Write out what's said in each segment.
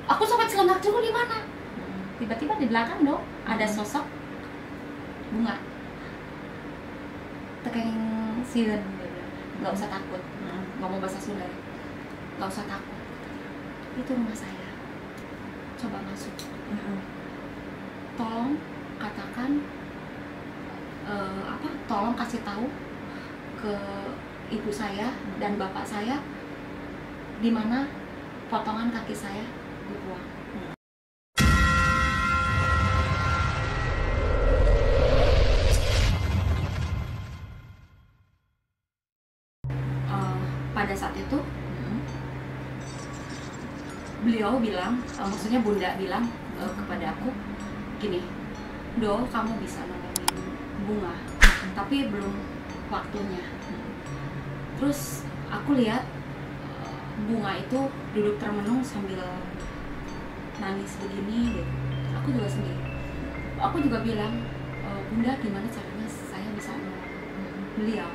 Aku sobat selangkah dulu di mana? Tiba-tiba di belakang dong ada sosok bunga. Tekeng sieun, nggak usah takut. Ngomong bahasa Sunda, nggak usah takut. Itu rumah saya. Coba masuk. Tolong katakan tolong kasih tahu ke ibu saya dan bapak saya di mana potongan kaki saya dibuang. Pada saat itu beliau bilang, maksudnya bunda bilang kepada aku gini, Do, kamu bisa nolongin bunga, tapi belum waktunya. Terus aku lihat bunga itu duduk termenung sambil nangis begini gitu. Aku juga sedih. Aku juga bilang, Bunda, gimana caranya saya bisa nolong beliau?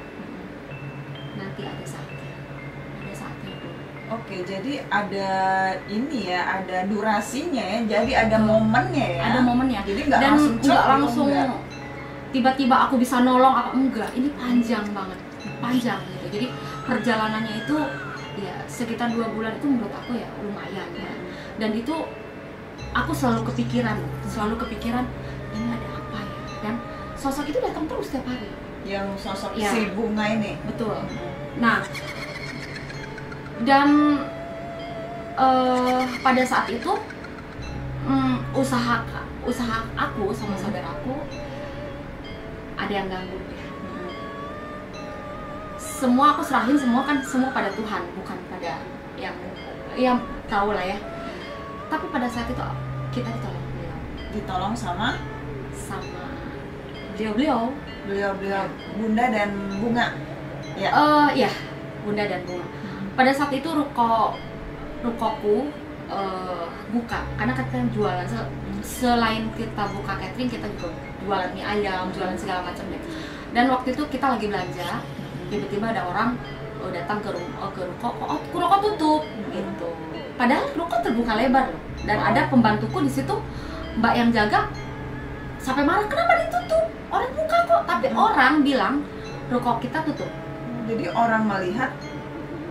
Nanti ada saatnya dulu. Oke, jadi ada ini ya, ada durasinya ya, jadi ada momennya ya. Ada momennya. Jadi nggak dan langsung nggak langsung tiba-tiba aku bisa nolong apa enggak. Ini panjang banget, panjang gitu. Jadi perjalanannya itu ya sekitar 2 bulan itu menurut aku ya lumayan ya. Dan itu aku selalu kepikiran ini ada apa ya. Dan sosok itu datang terus setiap hari. Yang sosok si bunga ini. Betul. Nah, dan pada saat itu usaha aku sama saudaraku ada yang ganggu ya. Semua aku serahin semua pada Tuhan, bukan pada yang tahu lah ya. Tapi pada saat itu kita ditolong sama beliau Bunda dan Bunga ya. Ya, Bunda dan Bunga. Pada saat itu rukoku buka, karena kita jualan selain kita buka catering, kita juga jualan mie ayam, jualan segala macam deh. Dan waktu itu kita lagi belanja, tiba-tiba ada orang datang ke ruko tutup gitu. Padahal ruko terbuka lebar loh, dan ada pembantuku di situ, mbak yang jaga sampai marah, kenapa ditutup? Orang buka kok, tapi orang bilang ruko kita tutup. Jadi orang melihat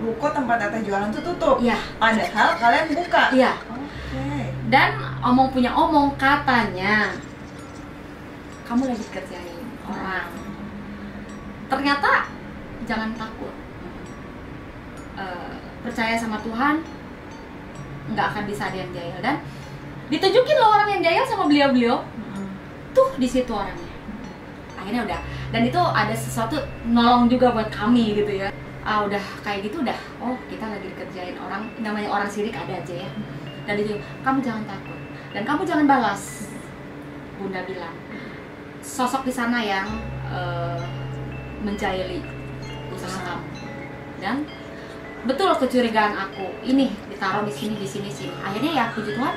ruko tempat Teteh jualan itu tutup. Iya. Padahal kalian buka. Iya. Oke. Dan punya omong katanya, kamu lagi kerjain orang. Ternyata jangan takut. Percaya sama Tuhan, nggak akan bisa ada yang jahil. Dan ditunjukin loh orang yang jahil sama beliau-beliau. Tuh di situ orangnya. Akhirnya udah. Dan itu ada sesuatu nolong juga buat kami gitu ya. Udah kayak gitu udah, kita lagi dikerjain orang, namanya orang sirik ada aja ya. Dan itu, kamu jangan takut dan kamu jangan balas. Bunda bilang, sosok di sana yang menjahili usaha kamu. Dan betul kecurigaan aku, ini ditaruh di sini. Akhirnya ya puji Tuhan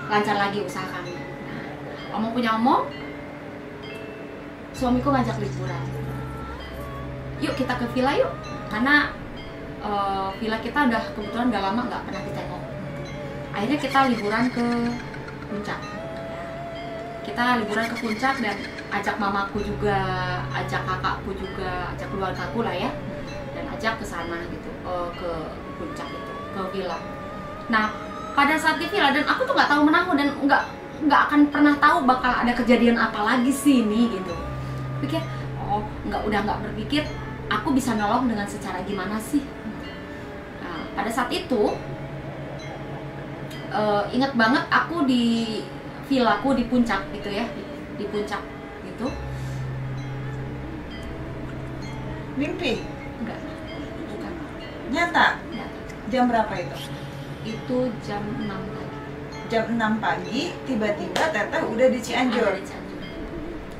lancar lagi usaha kami. Omong punya omong, suamiku ngajak liburan. Yuk kita ke villa yuk, karena villa kita udah kebetulan udah lama nggak pernah ditengok. Akhirnya kita liburan ke puncak. Dan ajak mamaku juga, ajak kakakku juga, ajak keluargaku lah ya, dan ajak ke sana gitu, ke puncak itu, ke villa. Nah pada saat di villa, dan aku tuh nggak tahu menahu dan nggak akan pernah tahu bakal ada kejadian apa lagi sini gitu. Pikir udah nggak berpikir aku bisa nolong dengan secara gimana sih. Nah, pada saat itu ingat banget aku di villaku di puncak gitu ya, di puncak gitu. Mimpi? Enggak, bukan. Nyata? Nyata. Jam berapa itu? Itu jam 6 pagi. Jam 6 pagi tiba-tiba Teteh udah di Cianjur. Ada di Cianjur.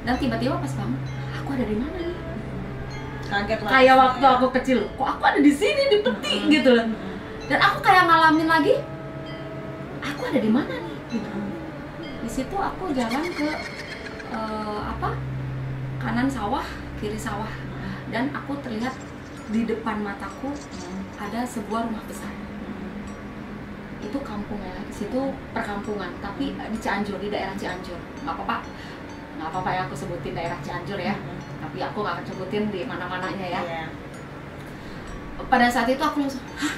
Dan tiba-tiba pas bangun, aku ada di mana nih? Kaget lah. Kayak waktu aku kecil, kok aku ada di sini di peti gitu loh. Dan aku kayak ngalamin lagi, aku ada di mana nih? Gitu. Di situ aku jalan ke kanan sawah, kiri sawah, dan aku terlihat di depan mataku ada sebuah rumah besar. itu kampung ya, di situ perkampungan, tapi di Cianjur, di daerah Cianjur. Nggak apa-apa ya aku sebutin daerah Cianjur ya, tapi aku nggak akan sebutin di mana-mananya ya. Pada saat itu aku langsung, hah,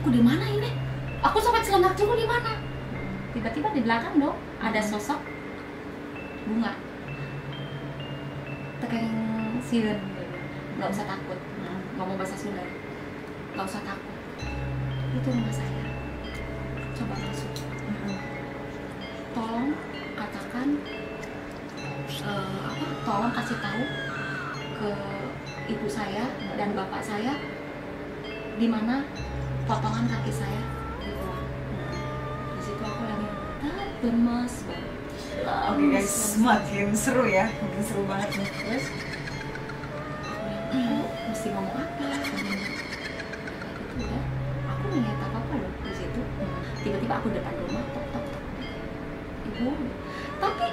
aku di mana ini? Aku sampai celengak dulu di mana? Tiba-tiba di belakang dong ada sosok bunga. Tekeng sieun, nggak usah takut. Ngomong bahasa Sunda, nggak usah takut. Itu rumah saya. Coba masuk. Tolong katakan, tolong kasih tahu ke ibu saya dan bapak saya di mana potongan kaki saya. Di situ aku lagi lemas banget. Oke guys, makin seru ya, makin seru banget nih. Terus mesti ngomong apa? Udah, aku nggak tahu apa loh di situ. Tiba-tiba aku depan rumah, tok tok tok. Ibu, tapi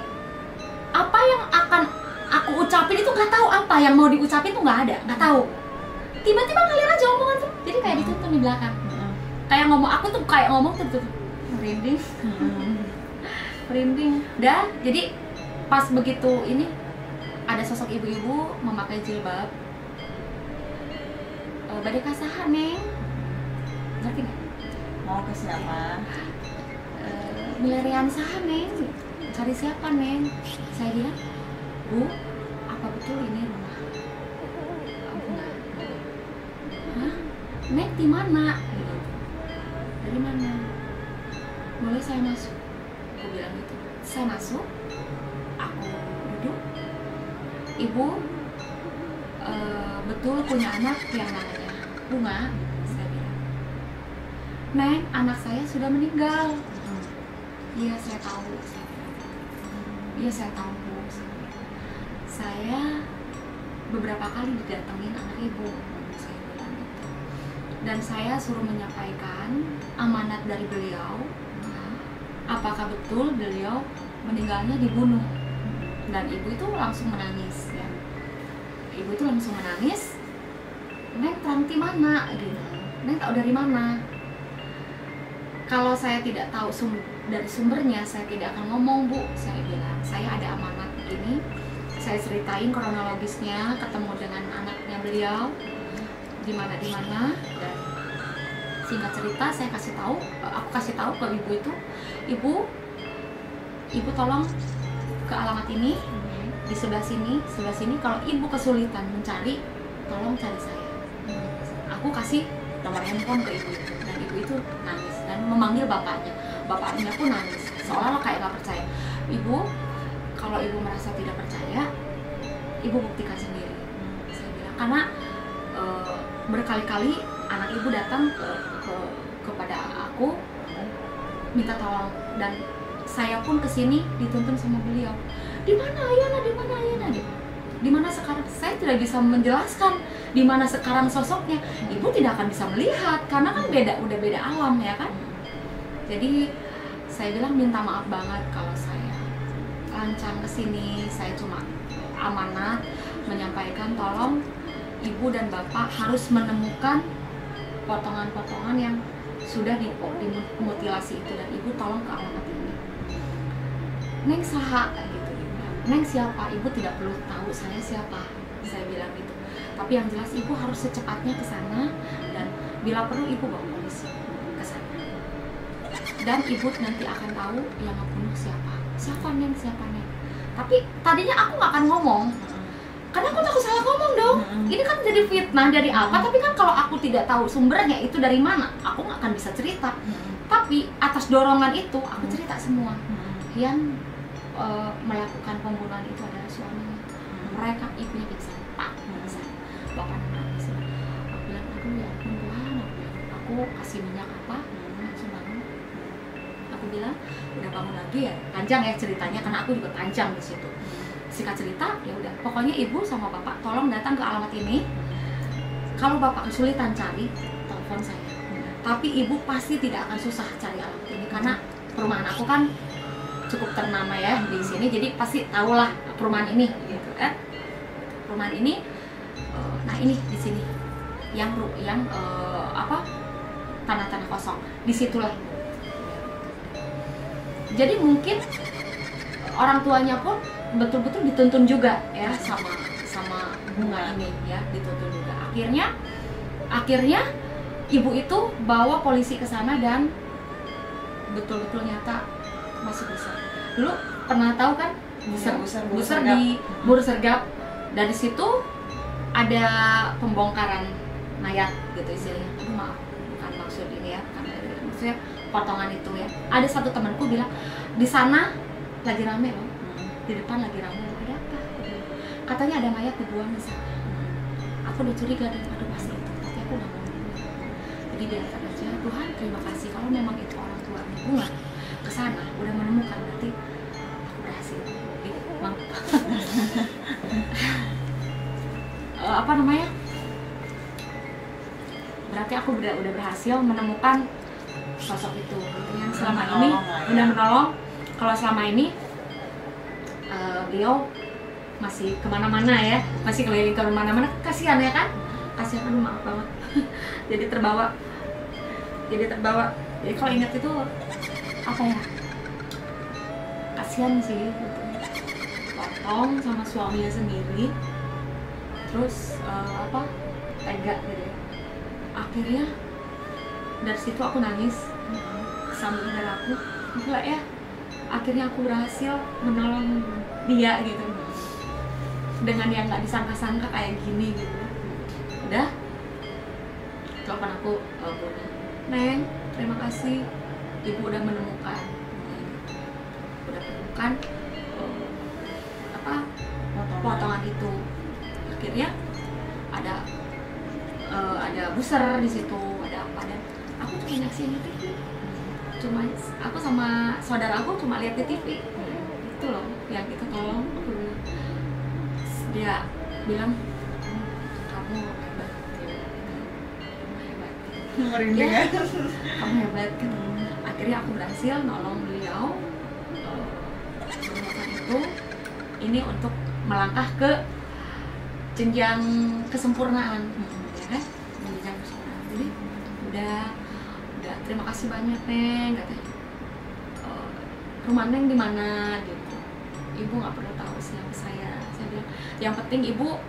apa yang akan aku ucapin itu nggak tahu, apa yang mau diucapin tuh nggak ada, nggak tahu. Tiba-tiba ngalir aja omongan tuh, jadi kayak dituntun di belakang. Kayak ngomong, aku tuh kayak ngomong tuh merinding. Merinding. Dan jadi pas begitu ini ada sosok ibu-ibu memakai jilbab. Badai kasaha neng, ngerti nggak? mau ke siapa? Milerian saha neng, cari siapa neng? Saya bilang, Bu, apa betul ini rumah bunga? Hah? Neng di mana? Dari mana? Boleh saya masuk? Aku bilang gitu. Saya masuk, aku duduk. Ibu betul punya anak yang namanya Bunga? Saya bilang, Neng, anak saya sudah meninggal. Iya, saya tahu. Iya, saya tahu, Bu. Saya beberapa kali didatengin anak ibu, saya bilang gitu. Dan saya suruh menyampaikan amanat dari beliau. Apakah betul beliau meninggalnya dibunuh? Dan ibu itu langsung menangis ya. Ibu itu langsung menangis. Neng tahu mana gitu. Neng tahu dari mana? Kalau saya tidak tahu dari sumbernya, saya tidak akan ngomong, Bu. Saya bilang, saya ada amanat begini. Saya ceritain kronologisnya, ketemu dengan anaknya beliau di mana dan singkat cerita saya kasih tahu, aku kasih tahu ke ibu itu, ibu tolong ke alamat ini, di sebelah sini. Kalau ibu kesulitan mencari, tolong cari saya. Aku kasih nomor handphone ke ibu itu, dan ibu itu nangis dan memanggil bapaknya pun nangis, seolah-olah kayak nggak percaya. Ibu, kalau ibu merasa tidak percaya, ibu buktikan sendiri. Saya bilang, karena berkali-kali anak ibu datang kepada aku minta tolong, dan saya pun kesini dituntun sama beliau. Di mana Ayana? Di mana sekarang? Saya tidak bisa menjelaskan di mana sekarang sosoknya. Ibu tidak akan bisa melihat karena kan udah beda alam ya kan. Jadi saya bilang minta maaf banget kalau saya lancang kesini. Saya cuma amanat menyampaikan tolong ibu dan bapak harus menemukan potongan-potongan yang sudah dimutilasi itu, dan ibu tolong ke alamat ini. Neng saha gitu. Neng siapa? Ibu tidak perlu tahu saya siapa. Saya bilang gitu. Tapi yang jelas ibu harus secepatnya ke sana, dan bila perlu ibu bawa polisi ke sana. Dan ibu nanti akan tahu yang membunuh siapa. Siapa Neng? Tapi tadinya aku nggak akan ngomong. Karena aku takut salah ngomong dong. Ini kan jadi fitnah dari apa? Tapi kan kalau aku tidak tahu sumbernya itu dari mana, aku nggak akan bisa cerita. Tapi atas dorongan itu aku cerita semua. Yang melakukan pembunuhan itu adalah suaminya. Mereka ibunya pingsan, Pak, pingsan. Bapak nangis. Aku bilang, aduh ya ampun Tuhan. Aku kasih minyak apa? Langsung bangun. Aku bilang, udah bangun lagi ya. Panjang ya ceritanya karena aku juga panjang di situ. Singkat cerita, ya udah. Pokoknya ibu sama bapak tolong datang ke alamat ini. Kalau bapak kesulitan cari, telepon saya. Tapi ibu pasti tidak akan susah cari alamat ini karena perumahan aku kan cukup ternama ya di sini, jadi pasti tahulah perumahan ini gitu kan. Perumahan ini, nah ini di sini yang tanah-tanah kosong, disitulah Jadi mungkin orang tuanya pun betul-betul dituntun juga ya sama bunga ini ya, dituntun juga. Akhirnya ibu itu bawa polisi ke sana dan betul-betul nyata masuk buser. Dulu pernah tahu kan buser di Buru Sergap. Dari situ ada pembongkaran mayat gitu istilahnya. Aduh maaf, bukan maksud ini ya, bukan maksudnya potongan itu ya. Ada satu temanku bilang di sana lagi rame loh, di depan lagi rame loh. Ada apa? Katanya ada mayat dibuang di sana. Aku udah curiga dan aduh pasti itu, tapi aku nggak mau. Jadi dia kata aja, Tuhan terima kasih kalau memang itu orang tua bunga ke sana udah menemukan, berarti aku berhasil. Apa namanya? Berarti aku udah berhasil menemukan sosok itu. Yang selama ini udah menolong. Kalau selama ini beliau masih kemana-mana ya, masih keliling ke mana-mana, kasihan ya kan? Kasihan, aduh maaf banget. Jadi terbawa. Jadi kalau ingat itu apa ya? Kasihan sih gitu. Potong sama suaminya sendiri. Terus tega gitu ya. Akhirnya dari situ aku nangis sambil darahku, gila ya, akhirnya aku berhasil menolong dia gitu dengan yang nggak disangka-sangka kayak gini gitu. Udah telepon aku, Neng, terima kasih ibu udah menemukan potongan itu. Akhirnya ada buser di situ, ada apa, dan aku cuma nyaksiin di TV. Cuma aku sama saudara aku cuma lihat di TV. Itu loh yang itu tolong. Dia bilang kamu hebat, merinding ya, ya. kamu hebat kan. Akhirnya aku berhasil nolong beliau menemukan itu. Ini untuk melangkah ke jenjang kesempurnaan, ya kan? Jenjang kesempurnaan. Jadi udah terima kasih banyak Neng, katanya. Rumah Neng di mana gitu. Ibu nggak perlu tahu siapa saya. Saya bilang yang penting ibu,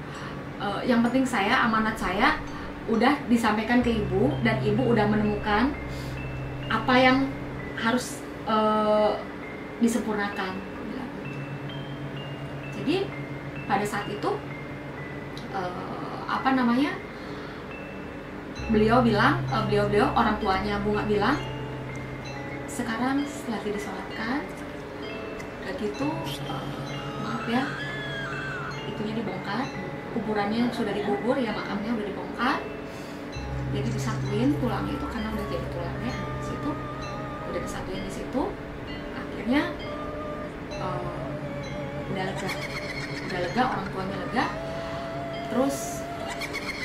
yang penting saya, amanat saya udah disampaikan ke ibu dan ibu udah menemukan apa yang harus disempurnakan. Jadi pada saat itu beliau bilang, beliau orang tuanya bunga bilang, sekarang lagi disolatkan, udah gitu maaf ya, itunya dibongkar, kuburannya sudah dikubur ya, makamnya udah dibongkar, jadi disatuin tulangnya itu karena udah jadi tulangnya di situ, udah disatuin di situ. Akhirnya udah lega, orang tuanya lega, terus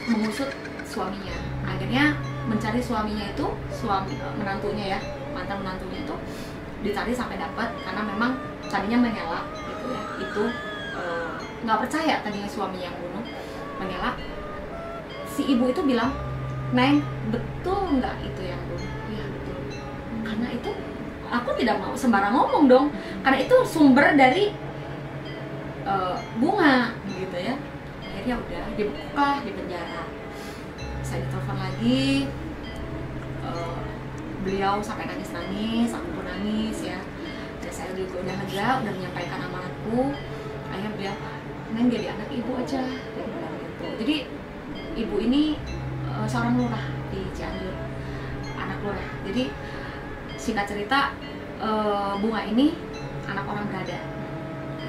mengusut suaminya. Akhirnya mencari suaminya itu, menantunya ya, mantan menantunya itu dicari sampai dapat, karena memang tadinya mengelak gitu ya. Itu nggak percaya tadinya suami yang bunuh, mengelak. Si ibu itu bilang, Neng, betul nggak itu yang bunuh? Iya betul. Karena itu aku tidak mau sembarang ngomong dong, karena itu sumber dari bunga gitu ya. Akhirnya udah dibekuklah di penjara. Saya ditelepon lagi, beliau sampai nangis, aku pun nangis ya. Dan saya juga udah lega, udah menyampaikan amanatku. Akhirnya beliau, Neng jadi anak ibu aja, dia bilang gitu. Jadi ibu ini seorang lurah di Cianjur, anak lurah. Jadi singkat cerita, bunga ini anak orang berada.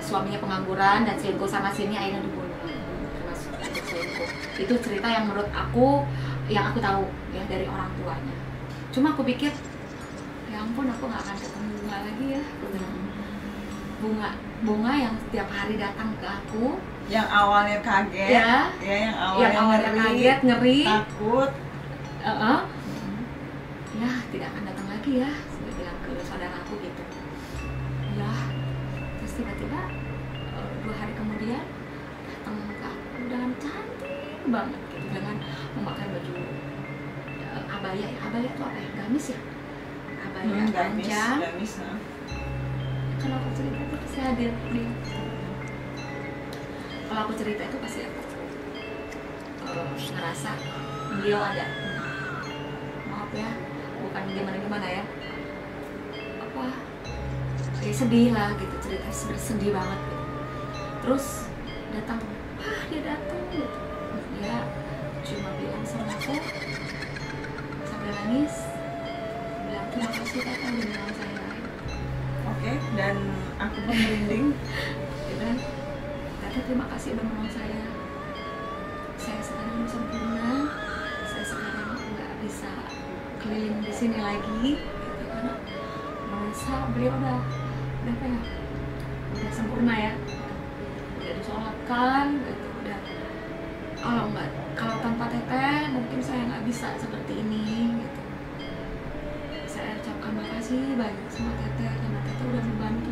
Suaminya pengangguran dan selingkuh sana sini, akhirnya dibunuh karena selingkuh. Itu cerita yang menurut aku, yang aku tahu ya dari orang tuanya. Cuma aku pikir, ya ampun, aku nggak akan ketemu bunga lagi ya. Bunga yang setiap hari datang ke aku, yang awalnya kaget ya, yang awalnya kaget, ngeri, takut, ya tidak akan datang lagi ya, saya bilang ke saudara aku gitu ya. Terus tiba-tiba 2 hari kemudian datang ke aku dengan cantik banget gitu, dengan memakai baju abaya ya, abaya itu apa ya, gamis ya, abaya panjang, kalau aku cerita itu pasti hadir dia. Kalau aku cerita itu pasti aku ngerasa beliau ada. Maaf ya, bukan gimana ya, apa kayak sedih lah gitu, cerita sedih banget gitu. Terus datang, dia datang gitu, dia cuma bilang sama aku sambil nangis, bilang terima kasih Tete udah nolong saya. Oke, dan aku pun merinding. Gitu kan, Tete terima kasih udah menolong saya sekarang sempurna, saya sekarang nggak bisa keliling di sini lagi gitu, karena merasa beliau udah apa ya, udah sempurna ya, udah disolatkan gitu, udah kalau tanpa Teteh mungkin saya nggak bisa seperti ini gitu. Saya ucapkan makasih banyak sama Teteh karena Teteh udah membantu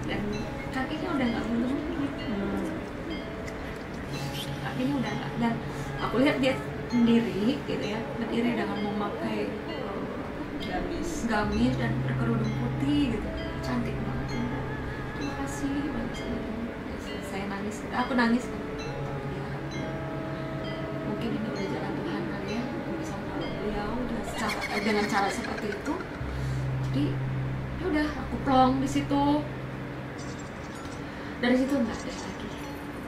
dan kakinya udah nggak belum kakinya udah nggak, dan aku lihat dia sendiri gitu ya, berdiri dengan memakai gamis dan berkerudung putih gitu, cantik banget. Terima kasih banyak sama saya nangis, aku nangis kan. Ya, mungkin ini udah jalan Tuhan kali ya, bisa menolong beliau dengan cara seperti itu. Jadi ya udah aku plong di situ. Dari situ nggak ada lagi.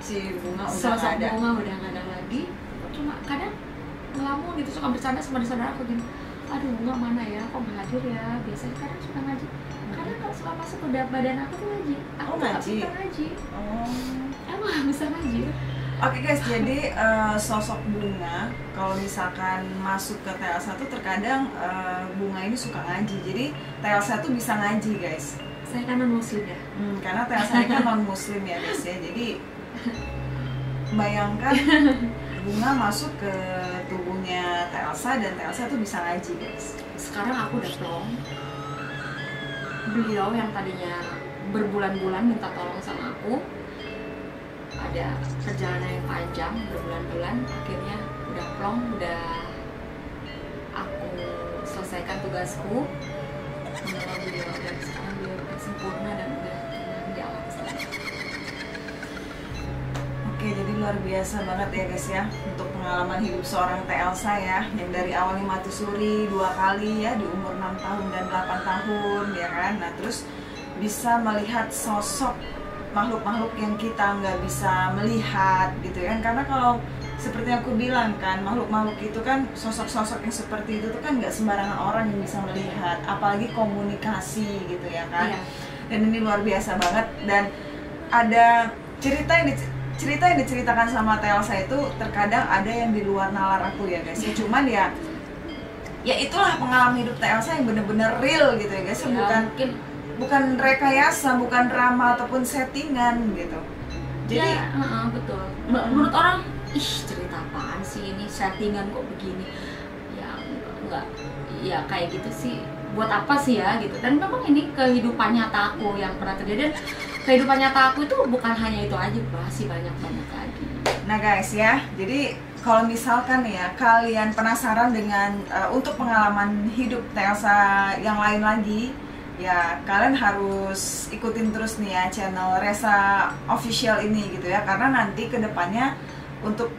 Si Bunga udah Sosok nggak ada. Bunga udah nggak ada lagi. Cuma kadang ngelamun gitu, suka bercanda sama saudara aku gini, aduh Bunga mana ya, kok nggak hadir ya, biasanya kadang suka ngaji, kadang kalau suka masuk ke badan aku tuh ngaji, aku tuh nggak bisa ngaji. Emang nggak bisa ngaji. Oke guys, jadi sosok Bunga kalau misalkan masuk ke TLSA tuh terkadang Bunga ini suka ngaji, jadi TLSA tuh bisa ngaji guys. Saya kan non muslim ya. Karena TLSA ini kan non muslim ya guys ya, jadi bayangkan Bunga masuk ke tubuhnya TLSA dan TLSA tuh bisa ngaji guys. Sekarang aku udah plong. Beliau yang tadinya berbulan-bulan minta tolong sama aku, ada perjalanan yang panjang berbulan-bulan, akhirnya udah plong, udah aku selesaikan tugasku menolong beliau, dan sekarang beliau udah sempurna dan udah tenang di alam sana. Oke, jadi luar biasa banget ya guys ya untuk pengalaman hidup seorang TLSA ya, yang dari awalnya matusuri 2 kali ya di umur 6 tahun dan 8 tahun ya kan. Nah terus bisa melihat sosok makhluk-makhluk yang kita nggak bisa melihat gitu kan, karena kalau seperti aku bilang kan, makhluk-makhluk itu kan, sosok-sosok yang seperti itu tuh kan nggak sembarangan orang yang bisa melihat, apalagi komunikasi gitu ya kan. Iya. Dan ini luar biasa banget, dan ada cerita yang diceritakan sama TLSA itu terkadang ada yang di luar nalar aku ya guys ya, cuman ya itulah pengalaman hidup TLSA yang bener-bener real gitu ya guys ya, bukan rekayasa, bukan drama ataupun settingan gitu. Jadi ya, betul. Menurut orang, ih cerita apaan sih ini, settingan kok begini. Ya enggak, ya kayak gitu sih. Buat apa sih ya gitu. Dan memang ini kehidupan nyata aku yang pernah terjadi. Dan kehidupan nyata aku itu bukan hanya itu aja, masih banyak-banyak lagi. Nah guys ya, jadi kalau misalkan ya kalian penasaran dengan untuk pengalaman hidup TLSA yang lain lagi, ya kalian harus ikutin terus nih ya channel Resa Official ini gitu ya, karena nanti kedepannya untuk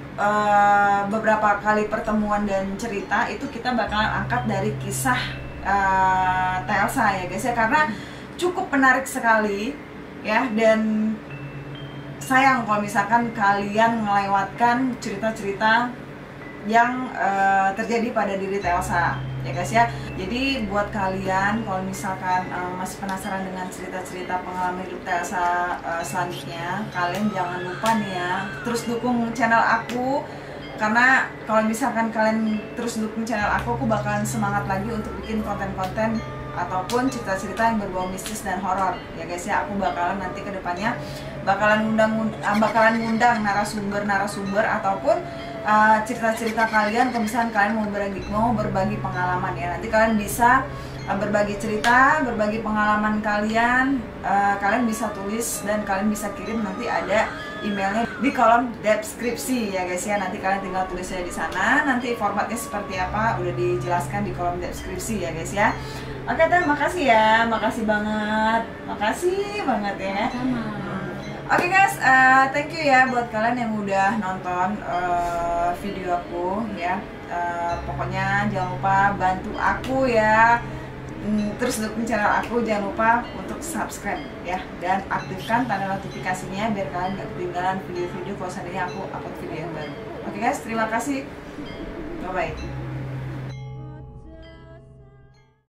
beberapa kali pertemuan dan cerita itu kita bakalan angkat dari kisah TLSA ya guys ya, karena cukup menarik sekali ya, dan sayang kalau misalkan kalian melewatkan cerita-cerita yang terjadi pada diri TLSA ya guys ya. Jadi buat kalian kalau misalkan masih penasaran dengan cerita-cerita pengalaman hidup TLSA selanjutnya, kalian jangan lupa nih ya terus dukung channel aku, karena kalau misalkan kalian terus dukung channel aku bakalan semangat lagi untuk bikin konten-konten ataupun cerita-cerita yang berbau mistis dan horor ya guys ya. Aku bakalan nanti kedepannya bakalan ngundang narasumber ataupun cerita-cerita kalian kalau misalkan kalian mau berbagi pengalaman ya. Nanti kalian bisa berbagi cerita, berbagi pengalaman kalian. Kalian bisa tulis dan kalian bisa kirim, nanti ada emailnya di kolom deskripsi ya guys ya. Nanti kalian tinggal tulis aja di sana. Nanti formatnya seperti apa udah dijelaskan di kolom deskripsi ya guys ya. Oke Teh, makasih ya, makasih banget ya. Sama. Oke guys, thank you ya buat kalian yang udah nonton video aku ya. Pokoknya jangan lupa bantu aku ya, terus dukung channel aku. Jangan lupa untuk subscribe ya, dan aktifkan tanda notifikasinya biar kalian gak ketinggalan video-video kalau seandainya aku upload video yang baru. Oke guys, terima kasih, bye bye.